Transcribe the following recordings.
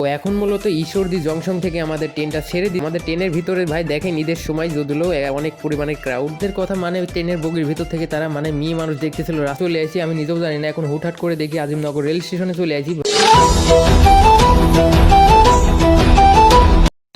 তো এখন মূলত ঈশ্বরদী জংশন থেকে আমাদের ট্রেনটা ছেড়ে দিই। আমাদের ট্রেনের ভিতরে ভাই দেখেন ঈদের সময় যদিও অনেক পরিমাণে ক্রাউডদের কথা, মানে ট্রেনের বগির ভিতর থেকে তারা মানে মেয়ে মানুষ দেখতেছিল। চলে আসি, আমি নিজেও জানি না, এখন হুটহাট করে দেখি আজিমনগর রেল স্টেশনে চলে আসি।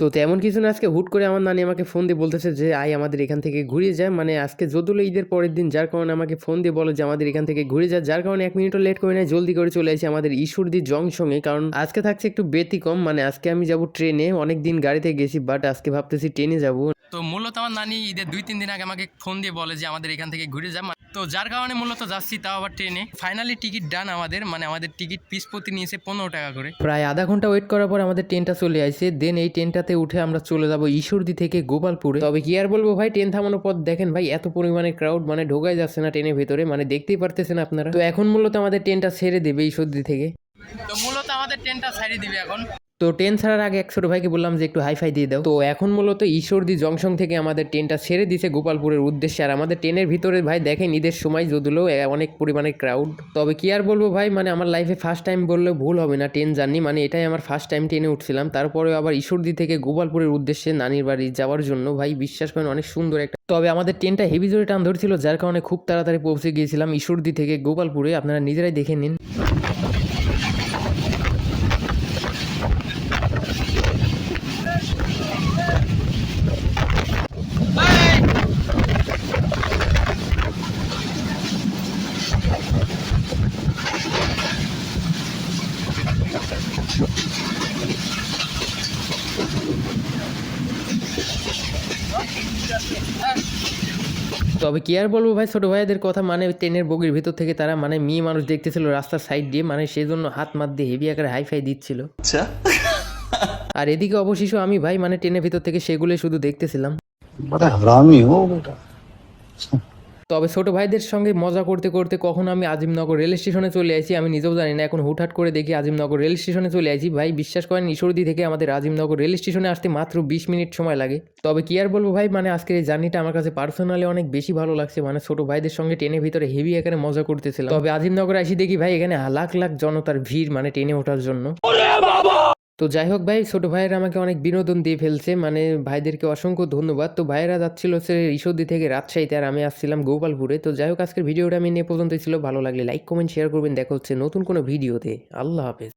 তো তেমন কিছু না, আজকে হুট করে আমার নানি আমাকে ফোন দিয়ে বলতেছে যে আই আমাদের এখান থেকে ঘুরে যায়, মানে আজকে যদুল ঈদের পরের দিন, যার কারণে আমাকে ফোন দিয়ে বলে যে আমাদের এখান থেকে ঘুরে যায়, যার কারণে 1 মিনিটও লেট করে নেয়, জলদি করে চলে আসি আমাদের ঈশ্বরদী জংশনে। কারণ আজকে থাকছে একটু ব্যতিক্রম, মানে আজকে আমি যাব ট্রেনে, অনেকদিন গাড়িতে গেছি বাট আজকে ভাবতেছি ট্রেনে যাব। তো মূলত আমার নানি ঈদের 2-3 দিন আগে আমাকে ফোন দিয়ে বলে যে আমাদের এখান থেকে ঘুরে যায়, তো যার কারণে মূলত যাচ্ছি, তাও আবার ট্রেনে। ফাইনালি টিকিট ডান আমাদের, মানে আমাদের টিকিট পিস প্রতি নিয়েছে 15 টাকা করে। প্রায় আধা ঘন্টা ওয়েট করার পর আমাদের ট্রেনটা চলে আসছে। দেন এই ট্রেনটাতে উঠে আমরা চলে যাব ঈশ্বরদী থেকে গোপালপুরে। তবে কি আর বলবো ভাই, ট্রেন থামানোর পর দেখেন ভাই এত পরিমাণে ক্রাউড, মানে ঢোকাই যাচ্ছে না ট্রেনের ভিতরে, মানে দেখতেই পারতেছেন আপনারা। তো এখন মূলত আমাদের ট্রেনটা ছেড়ে দেবে ঈশ্বরদী থেকে। তো মূলত আমাদের ট্রেনটা ছেড়ে দিবে এখন। তো ট্রেন ছাড়ার আগে এক ছোট ভাইকে বললাম যে একটু হাইফাই দিয়ে দাও। তো এখন মূলত ঈশ্বরদী জংশন থেকে আমাদের ট্রেনটা ছেড়ে দিছে গোপালপুরের উদ্দেশ্যে। আর আমাদের ট্রেনের ভিতরে ভাই দেখেন ঈদের সময় যদিও অনেক পরিমাণে ক্রাউড। তবে কি আর বলবো ভাই, মানে আমার লাইফে ফার্স্ট টাইম বললেও ভুল হবে না ট্রেন জার্নি, মানে এটাই আমার ফার্স্ট টাইম ট্রেনে উঠছিলাম। তারপরেও আবার ঈশ্বরদী থেকে গোপালপুরের উদ্দেশ্যে নানির বাড়ি যাওয়ার জন্য। ভাই বিশ্বাস করেন অনেক সুন্দর একটা, তবে আমাদের ট্রেনটা হেভি জোরে টান ধরছিল, যার কারণে খুব তাড়াতাড়ি পৌঁছে গিয়েছিলাম ঈশ্বরদী থেকে গোপালপুরে। আপনারা নিজেরাই দেখে নিন। তবে কি আর বলবো ভাই, ছোট ভাইদের কথা, মানে ট্রেনের বগির ভিতর থেকে তারা মানে মেয়ে মানুষ দেখতেছিল রাস্তার সাইড দিয়ে, মানে সেই জন্য হাত মাত দিয়ে হেভি আকারে হাইফাই দিচ্ছিল। আচ্ছা। আর এদিকে অবশেষে আমি ভাই মানে ট্রেনের ভিতর থেকে সেগুলো শুধু দেখতেছিলাম। তবে ছোট ভাইদের সঙ্গে মজা করতে করতে কখন আমি আজিমনগর রেল স্টেশনে চলে আসি আমি নিজেও জানি না। এখন হুটহাট করে দেখি আজিমনগর রেল স্টেশনে চলে আসি। ভাই বিশ্বাস করেন ঈশ্বরদী থেকে আমাদের আজিমনগর রেল স্টেশনে আসতে মাত্র 20 মিনিট সময় লাগে। তবে কি আর বলবো ভাই, মানে আজকের এই জার্নিটা আমার কাছে পার্সোনালি অনেক বেশি ভালো লাগছে। মানে ছোট ভাইদের সঙ্গে ট্রেনের ভিতরে হেভি এখানে মজা করতেছিলাম। তবে আজিমনগর আসি দেখি ভাই এখানে লাখ লাখ জনতার ভিড়, মানে ট্রেনে ওঠার জন্য। তো যাই হোক ভাই, ছোট ভাইয়েরা আমাকে অনেক বিনোদন দিয়ে ফেলছে, মানে ভাইদেরকে অসংখ্য ধন্যবাদ। তো ভাইয়েরা যাচ্ছিল হচ্ছে ঈশ্বরদী থেকে রাজশাহীতে, আর আমি আসছিলাম গোপালপুরে। তো যাই হোক আজকের ভিডিওটা আমি নিয়ে পর্যন্তই ছিল। ভালো লাগলে লাইক কমেন্ট শেয়ার করবেন। দেখা হচ্ছে নতুন কোনো ভিডিওতে। আল্লাহ হাফেজ।